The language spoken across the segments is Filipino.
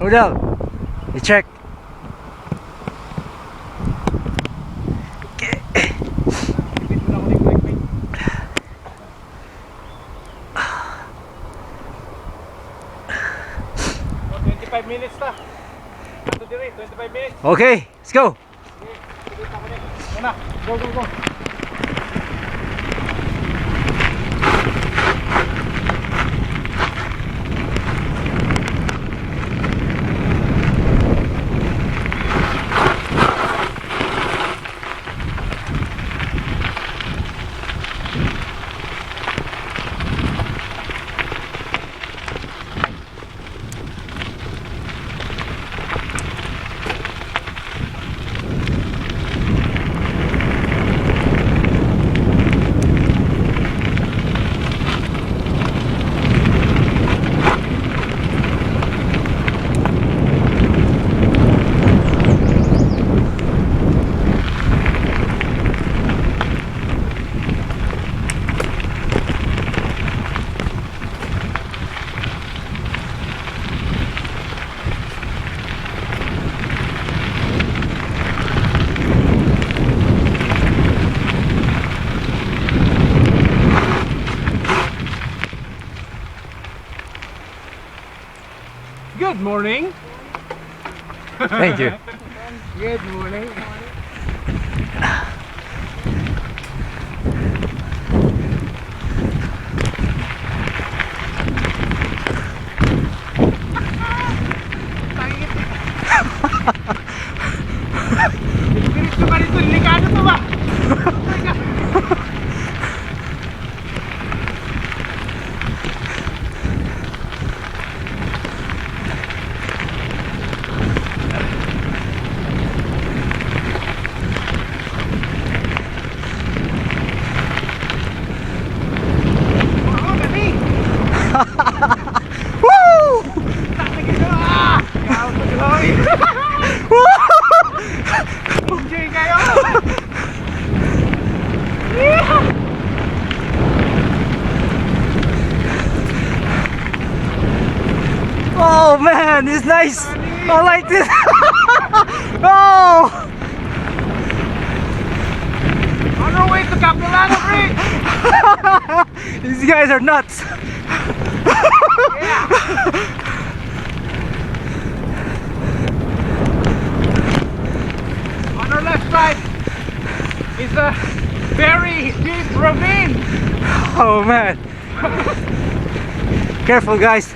Model, you check. Okay. 25 minutes na. 25 minutes. Okay, let's go. Go, go, go. Good morning. Thank you. Good morning. Spirit ko ba nito? Delikado to ba? Woo! Enjoy kayo! Oh man, it's nice. I like this. Oh! On our way to Capilano Bridge! These guys are nuts. Yeah! On our left side is a very deep ravine. Oh man. Careful guys.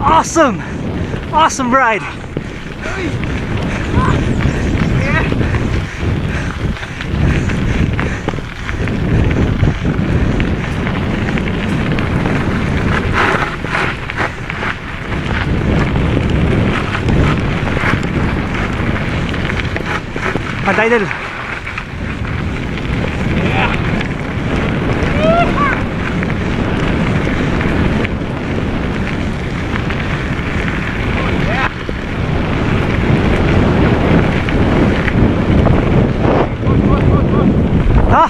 Awesome! Awesome ride! Pantay din! Ha?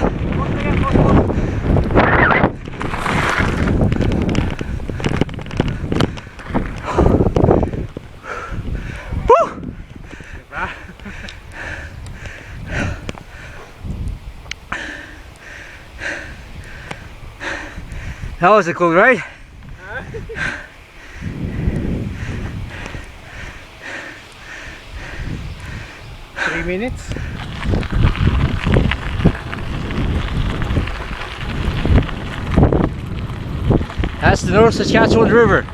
That was a cool ride. Three minutes. That's the North Saskatchewan River.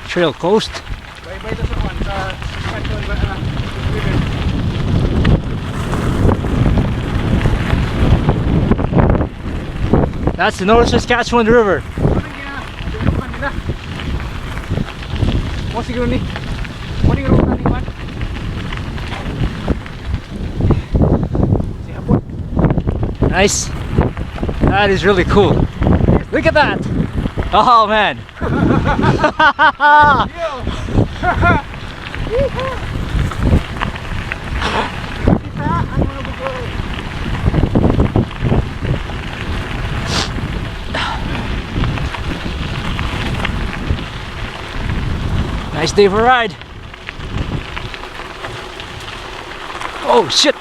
Trail Coast. That's the North Saskatchewan River. Oh, siguro ni. Morning road na ni man. Nice. That is really cool. Look at that. Oh man. Nice day for a ride. Oh shit.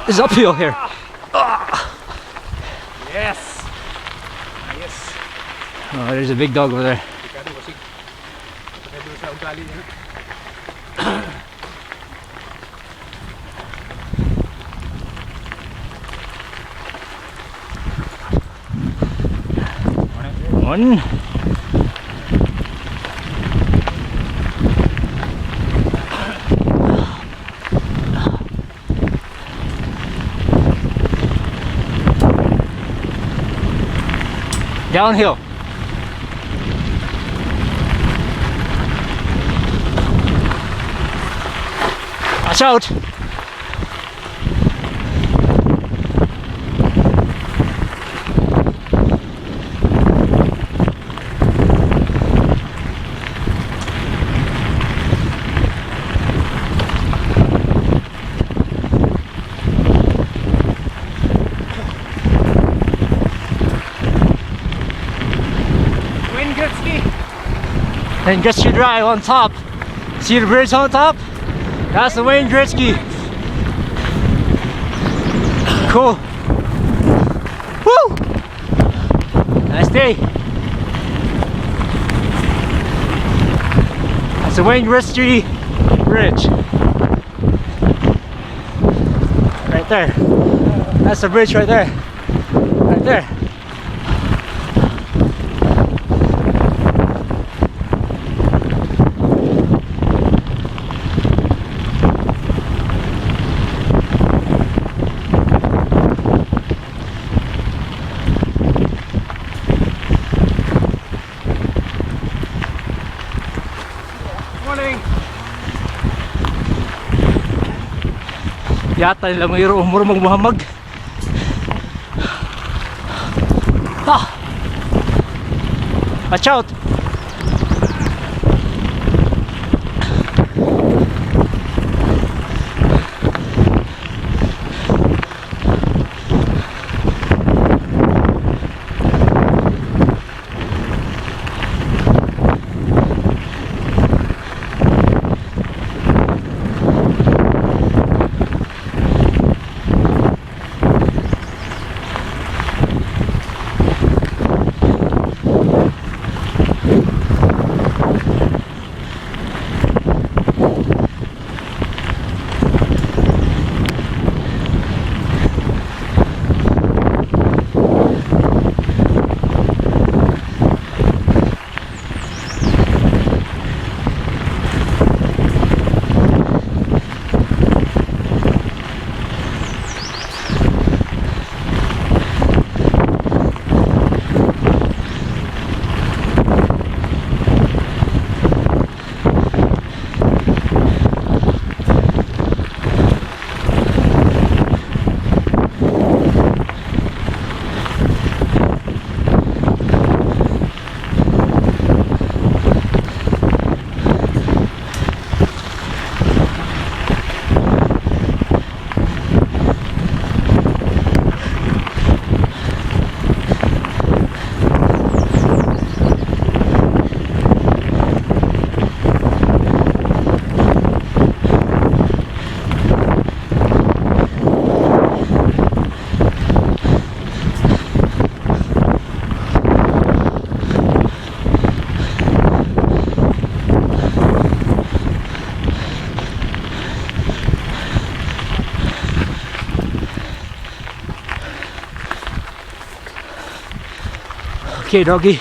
It's uphill here. Yes. Yes. Oh, there's a big dog over there. One. Downhill. Watch out. And just you drive on top. See the bridge on top? That's the Wayne Gretzky. Cool. Woo! Nice day. That's the Wayne Gretzky bridge. Right there. That's the bridge right there. Right there. Yata nila mayroong umurong magmahamag. Ah! Watch out! Okay, doggy.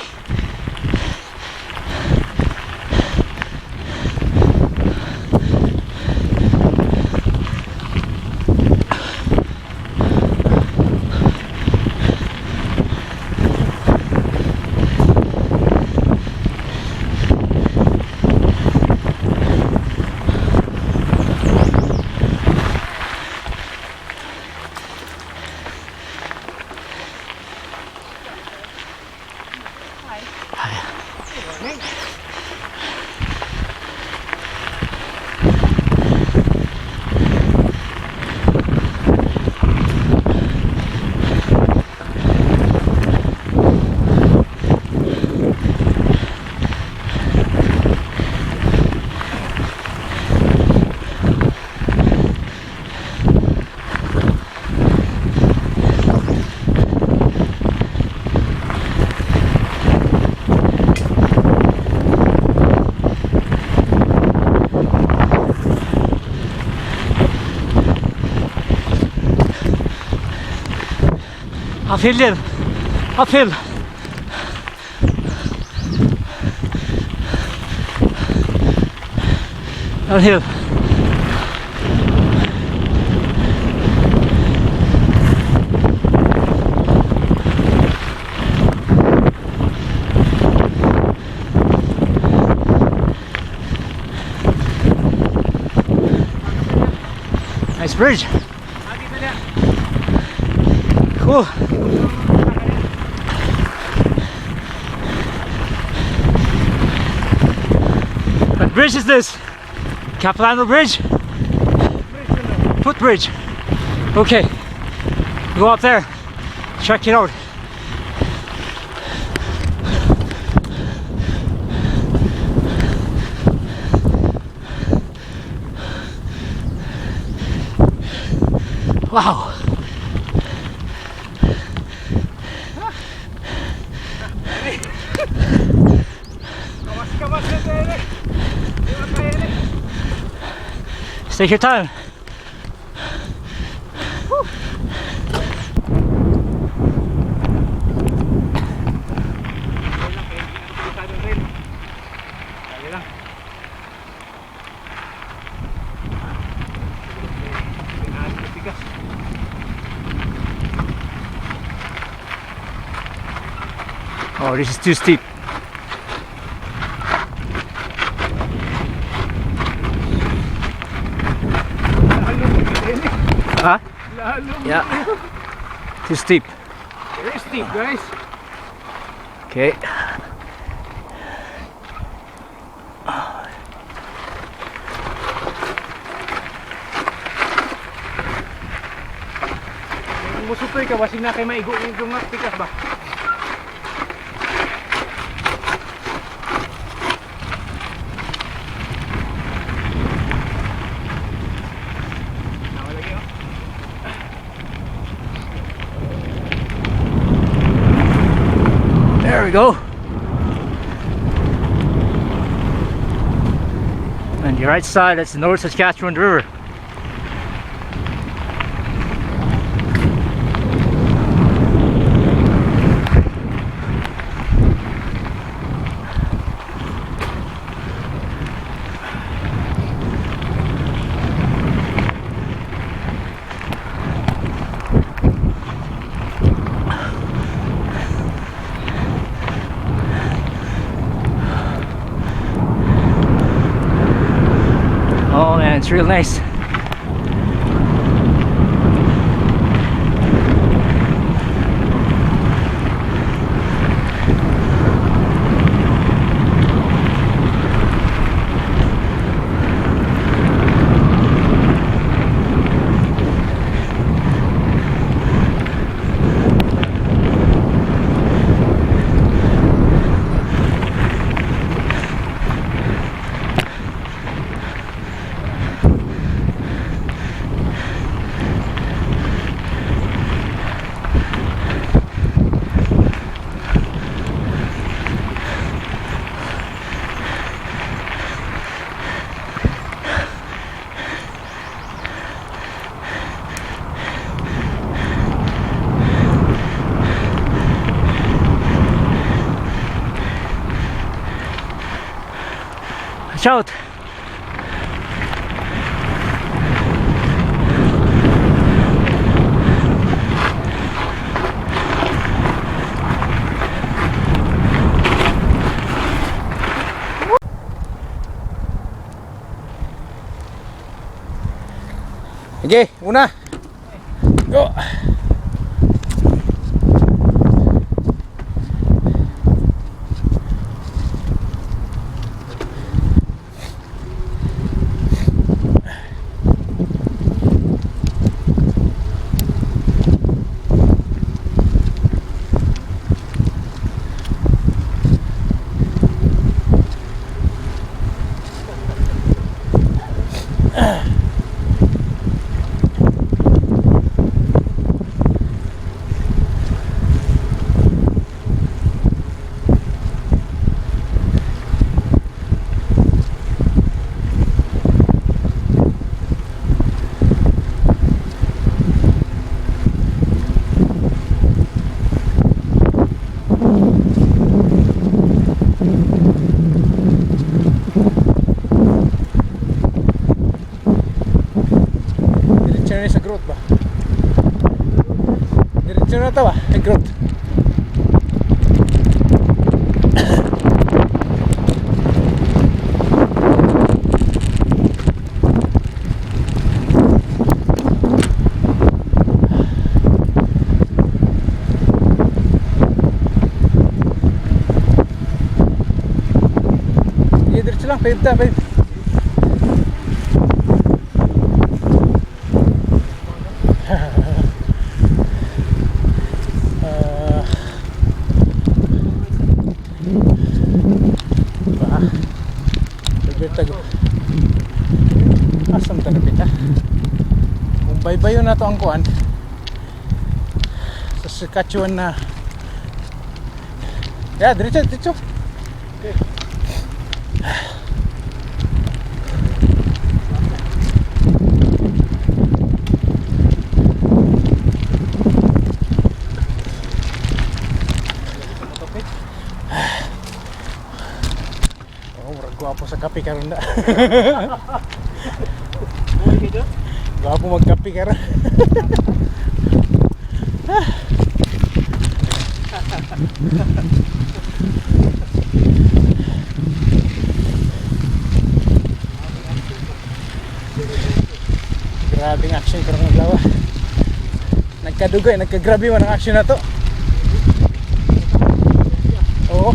Uphill din. Uphill. Downhill. Nice bridge. Cool. What bridge is this? Capilano Bridge? Footbridge. Okay. Go up there. Check it out. Wow. Take your time. Oh, this is too steep. Huh? Yeah. Too steep. Very steep, guys. Okay. Musutoy ka, basig na kay maigo yung pikas ba? There we go. And the right side, that's the North Saskatchewan River. Oh man, it's real nice. Watch out! Okay, una. Go. action na to ba? Recruit. Sige, diretso lang. Pave ta, pave. Asam ta kapit ha. Kung baybayon na to ang kuan sa Saskatchewan na. Ya, diretso, diretso. Okay. Gwapo sa kape karon na. Gwapo magkape karon. Grabing action karon ng lawa. Nagkadugay, nagkagrabe man ang action na to. Oo.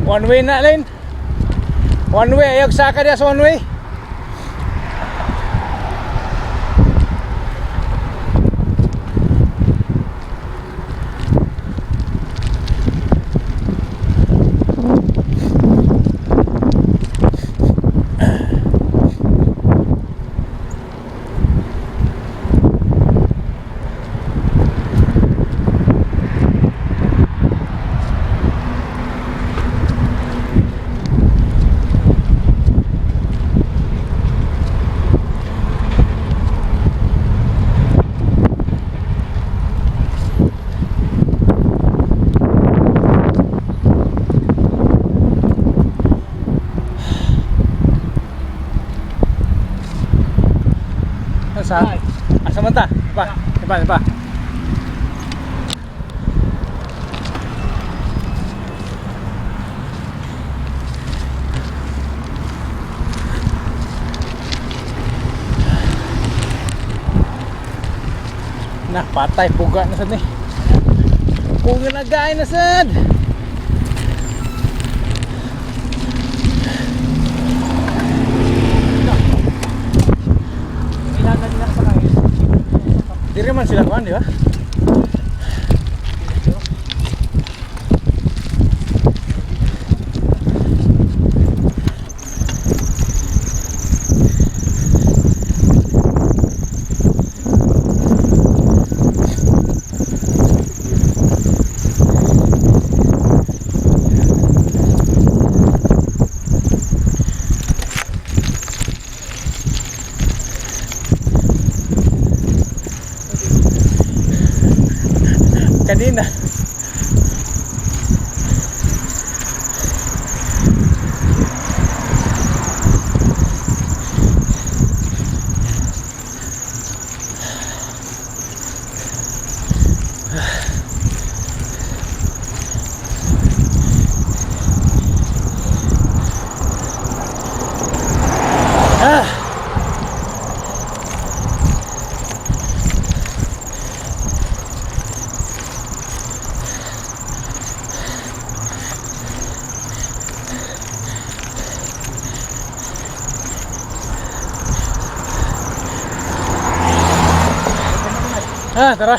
One way na Len. One way, ayog saka dia sa one way. Sa asa man ta? Iba. Nah, patay puga na sad ni. Puga na gay na sad. Diri man sila kuan, di ba? Kanina Tara.